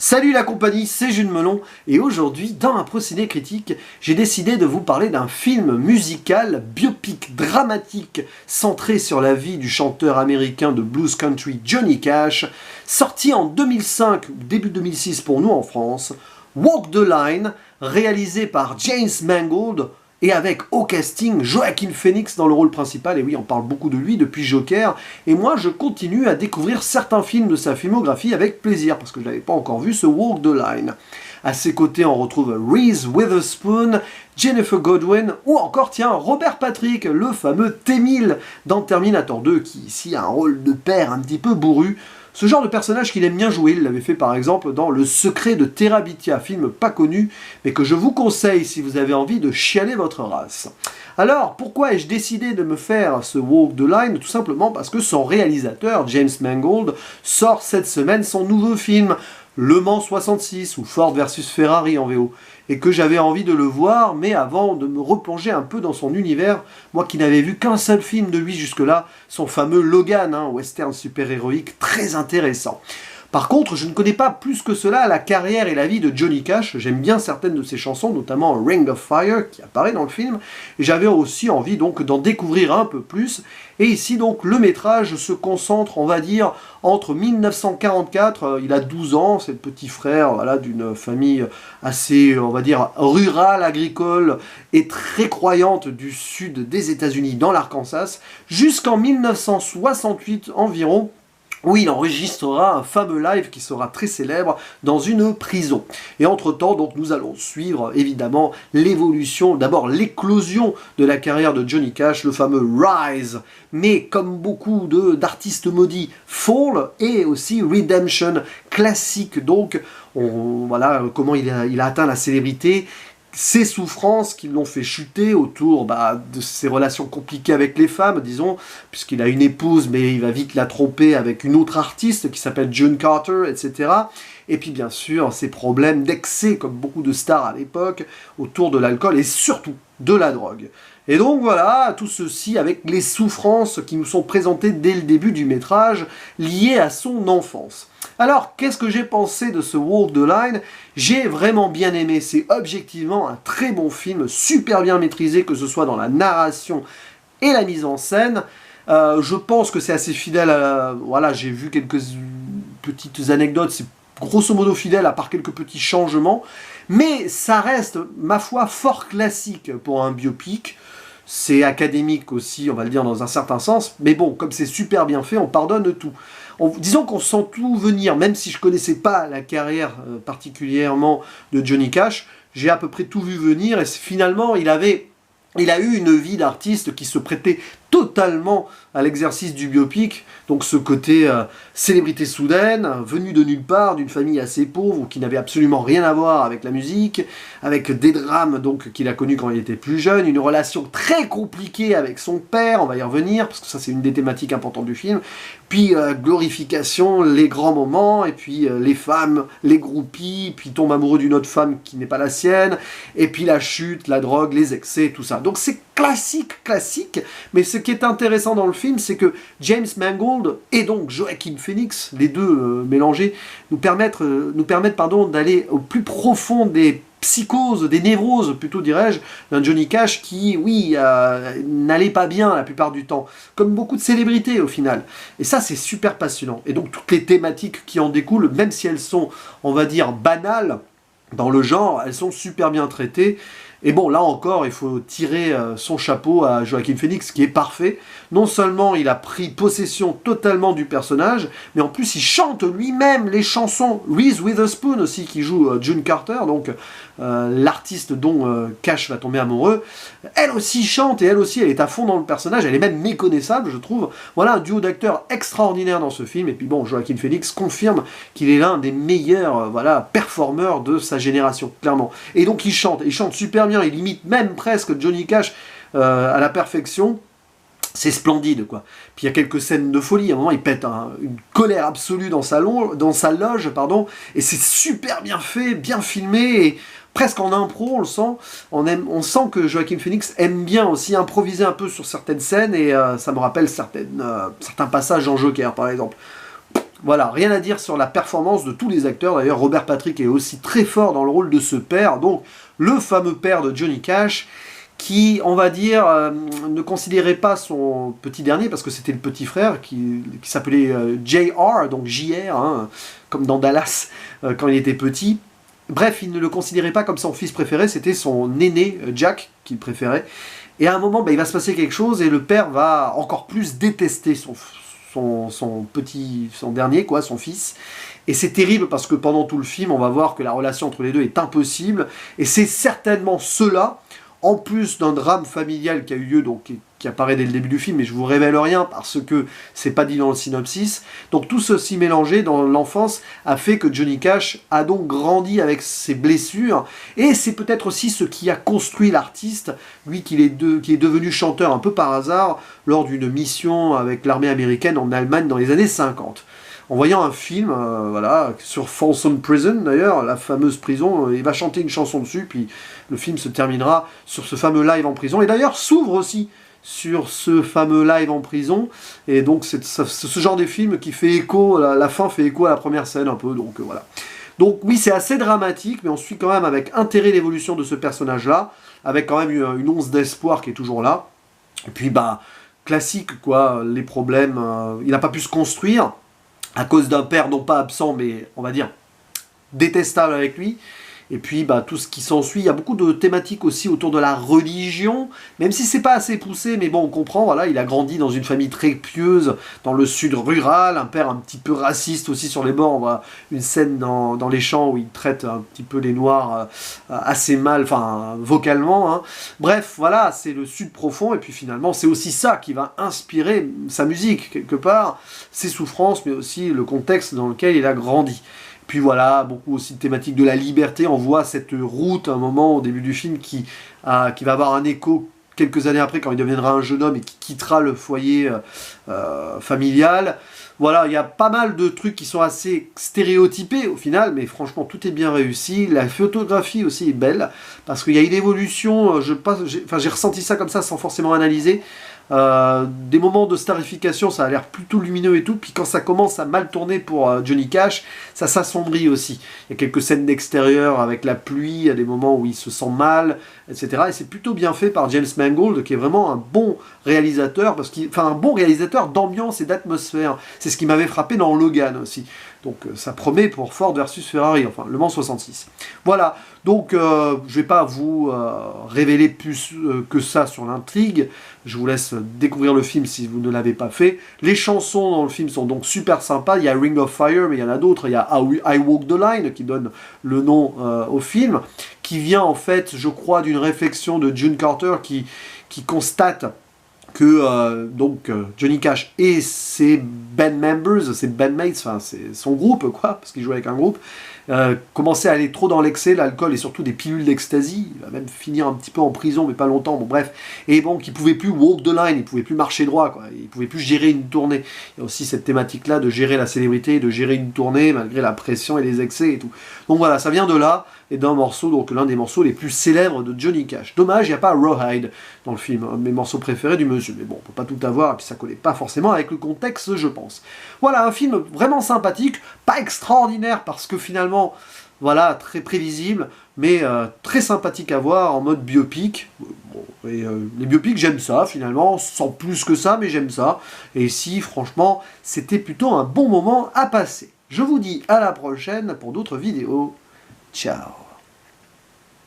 Salut la compagnie, c'est Jules Melon et aujourd'hui, dans un procédé critique, j'ai décidé de vous parler d'un film musical, biopic, dramatique, centré sur la vie du chanteur américain de blues country Johnny Cash, sorti en 2005, début 2006 pour nous en France, Walk the Line, réalisé par James Mangold, et avec au casting Joaquin Phoenix dans le rôle principal, et oui, on parle beaucoup de lui depuis Joker, et moi je continue à découvrir certains films de sa filmographie avec plaisir, parce que je n'avais pas encore vu ce Walk the Line. À ses côtés, on retrouve Reese Witherspoon, Jennifer Godwin, ou encore, tiens, Robert Patrick, le fameux T-1000 dans Terminator 2, qui ici a un rôle de père un petit peu bourru. Ce genre de personnage qu'il aime bien jouer, il l'avait fait par exemple dans Le Secret de Terabithia, film pas connu, mais que je vous conseille si vous avez envie de chialer votre race. Alors, pourquoi ai-je décidé de me faire ce Walk the Line? Tout simplement parce que son réalisateur, James Mangold, sort cette semaine son nouveau film, Le Mans 66, ou Ford versus Ferrari en VO, et que j'avais envie de le voir, mais avant de me replonger un peu dans son univers, moi qui n'avais vu qu'un seul film de lui jusque-là, son fameux Logan, western super-héroïque très intéressant. Par contre, je ne connais pas plus que cela la carrière et la vie de Johnny Cash. J'aime bien certaines de ses chansons, notamment Ring of Fire, qui apparaît dans le film, et j'avais aussi envie donc d'en découvrir un peu plus. Et ici donc le métrage se concentre, on va dire, entre 1944, il a 12 ans, c'est le petit frère voilà, d'une famille assez, on va dire, rurale, agricole et très croyante du sud des États-Unis, dans l'Arkansas, jusqu'en 1968 environ, où il enregistrera un fameux live qui sera très célèbre dans une prison. Et entre-temps, donc, nous allons suivre évidemment l'évolution, d'abord l'éclosion de la carrière de Johnny Cash, le fameux Rise, mais comme beaucoup d'artistes maudits, Fall et aussi Redemption, classique donc, voilà comment il a atteint la célébrité, ces souffrances qui l'ont fait chuter autour de ses relations compliquées avec les femmes, disons, puisqu'il a une épouse, mais il va vite la tromper avec une autre artiste qui s'appelle June Carter, etc. Et puis bien sûr, ses problèmes d'excès, comme beaucoup de stars à l'époque, autour de l'alcool et surtout de la drogue. Et donc voilà, tout ceci avec les souffrances qui nous sont présentées dès le début du métrage, liées à son enfance. Alors, qu'est-ce que j'ai pensé de ce Walk the Line? J'ai vraiment bien aimé, c'est objectivement un très bon film, super bien maîtrisé, que ce soit dans la narration et la mise en scène. Je pense que c'est assez fidèle à... Voilà, j'ai vu quelques petites anecdotes, c'est grosso modo fidèle, à part quelques petits changements, mais ça reste, ma foi, fort classique pour un biopic. C'est académique aussi, on va le dire dans un certain sens, mais bon, comme c'est super bien fait, on pardonne tout. Disons qu'on sent tout venir, même si je connaissais pas la carrière particulièrement de Johnny Cash, j'ai à peu près tout vu venir, et finalement, il a eu une vie d'artiste qui se prêtait totalement à l'exercice du biopic, donc ce côté célébrité soudaine, venue de nulle part, d'une famille assez pauvre, ou qui n'avait absolument rien à voir avec la musique, avec des drames donc qu'il a connus quand il était plus jeune, une relation très compliquée avec son père, on va y revenir, parce que ça c'est une des thématiques importantes du film, puis glorification, les grands moments, et puis les femmes, les groupies, puis il tombe amoureux d'une autre femme qui n'est pas la sienne, et puis la chute, la drogue, les excès, tout ça. Donc c'est classique, mais ce qui est intéressant dans le film, c'est que James Mangold et donc Joaquin Phoenix, les deux mélangés, nous permettent d'aller au plus profond des psychoses, des névroses, plutôt dirais-je, d'un Johnny Cash qui, oui, n'allait pas bien la plupart du temps, comme beaucoup de célébrités au final. Et ça, c'est super passionnant. Et donc, toutes les thématiques qui en découlent, même si elles sont, on va dire, banales dans le genre, elles sont super bien traitées. Et bon, là encore, il faut tirer son chapeau à Joaquin Phoenix, qui est parfait. Non seulement il a pris possession totalement du personnage, mais en plus il chante lui-même les chansons. Reese Witherspoon aussi, qui joue June Carter, donc l'artiste dont Cash va tomber amoureux. Elle aussi chante, et elle aussi, elle est à fond dans le personnage. Elle est même méconnaissable, je trouve. Voilà un duo d'acteurs extraordinaire dans ce film. Et puis bon, Joaquin Phoenix confirme qu'il est l'un des meilleurs performeurs de sa génération, clairement. Et donc il chante super bien. Il imite même presque Johnny Cash à la perfection. C'est splendide, quoi. Puis il y a quelques scènes de folie. À un moment, il pète une colère absolue dans sa loge, et c'est super bien fait, bien filmé, et presque en impro, on le sent. On sent que Joaquin Phoenix aime bien aussi improviser un peu sur certaines scènes, et ça me rappelle certains passages en Joker, par exemple. Voilà, rien à dire sur la performance de tous les acteurs. D'ailleurs, Robert Patrick est aussi très fort dans le rôle de ce père, donc le fameux père de Johnny Cash, qui, on va dire, ne considérait pas son petit dernier, parce que c'était le petit frère, qui s'appelait JR, donc JR, hein, comme dans Dallas, quand il était petit. Bref, il ne le considérait pas comme son fils préféré, c'était son aîné, Jack, qu'il préférait. Et à un moment, il va se passer quelque chose, et le père va encore plus détester son dernier, quoi, son fils. Et c'est terrible parce que pendant tout le film, on va voir que la relation entre les deux est impossible. Et c'est certainement cela, en plus d'un drame familial qui a eu lieu, donc qui apparaît dès le début du film, mais je vous révèle rien parce que c'est pas dit dans le synopsis. Donc tout ceci mélangé dans l'enfance a fait que Johnny Cash a donc grandi avec ses blessures, et c'est peut-être aussi ce qui a construit l'artiste, lui qui est devenu chanteur un peu par hasard lors d'une mission avec l'armée américaine en Allemagne dans les années 50. En voyant un film, voilà, sur Folsom Prison d'ailleurs, la fameuse prison, il va chanter une chanson dessus, puis le film se terminera sur ce fameux live en prison, et d'ailleurs s'ouvre aussi sur ce fameux live en prison, et donc c'est ce genre de film qui fait écho, la fin fait écho à la première scène un peu, donc voilà. Donc oui, c'est assez dramatique, mais on suit quand même avec intérêt l'évolution de ce personnage-là, avec quand même une once d'espoir qui est toujours là, et puis classique quoi, les problèmes, il n'a pas pu se construire, à cause d'un père non pas absent, mais on va dire détestable avec lui. Et puis tout ce qui s'ensuit, il y a beaucoup de thématiques aussi autour de la religion, même si c'est pas assez poussé, mais bon, on comprend, voilà, il a grandi dans une famille très pieuse, dans le sud rural, un père un petit peu raciste aussi sur les bords, on voit une scène dans les champs où il traite un petit peu les noirs assez mal, enfin, vocalement, hein. Bref, voilà, c'est le sud profond, et puis finalement, c'est aussi ça qui va inspirer sa musique, quelque part, ses souffrances, mais aussi le contexte dans lequel il a grandi. Puis voilà, beaucoup aussi de thématiques de la liberté. On voit cette route à un moment au début du film qui va avoir un écho quelques années après quand il deviendra un jeune homme et qui quittera le foyer familial. Voilà, il y a pas mal de trucs qui sont assez stéréotypés au final, mais franchement tout est bien réussi. La photographie aussi est belle, parce qu'il y a une évolution, j'ai ressenti ça comme ça sans forcément analyser. Des moments de starification, ça a l'air plutôt lumineux et tout, puis quand ça commence à mal tourner pour Johnny Cash, ça s'assombrit aussi. Il y a quelques scènes d'extérieur avec la pluie, il y a des moments où il se sent mal, etc. Et c'est plutôt bien fait par James Mangold, qui est vraiment un bon réalisateur, un bon réalisateur d'ambiance et d'atmosphère. C'est ce qui m'avait frappé dans Logan aussi. Donc ça promet pour Ford versus Ferrari, enfin Le Mans 66. Voilà, donc je ne vais pas vous révéler plus que ça sur l'intrigue. Je vous laisse découvrir le film si vous ne l'avez pas fait. Les chansons dans le film sont donc super sympas. Il y a Ring of Fire, mais il y en a d'autres. Il y a I Walk the Line qui donne le nom au film, qui vient en fait, je crois, d'une réflexion de June Carter qui constate que Johnny Cash et ses band members, ses bandmates, enfin c'est son groupe quoi, parce qu'il joue avec un groupe, commençait à aller trop dans l'excès, l'alcool et surtout des pilules d'ecstasy. Il va même finir un petit peu en prison, mais pas longtemps, bon bref. Et bon, qu'il pouvait plus walk the line, il pouvait plus marcher droit, quoi. Il pouvait plus gérer une tournée. Il y a aussi cette thématique-là de gérer la célébrité, de gérer une tournée malgré la pression et les excès et tout. Donc voilà, ça vient de là, et d'un morceau, donc l'un des morceaux les plus célèbres de Johnny Cash. Dommage, il n'y a pas Rawhide dans le film, un de mes morceaux préférés du monsieur. Mais bon, on peut pas tout avoir, et puis ça collait pas forcément avec le contexte, je pense. Voilà, un film vraiment sympathique, pas extraordinaire, parce que finalement, voilà, très prévisible, mais très sympathique à voir en mode biopic. Bon, et les biopics, j'aime ça, finalement, sans plus que ça, mais j'aime ça. Et ici, franchement, c'était plutôt un bon moment à passer. Je vous dis à la prochaine pour d'autres vidéos. Ciao.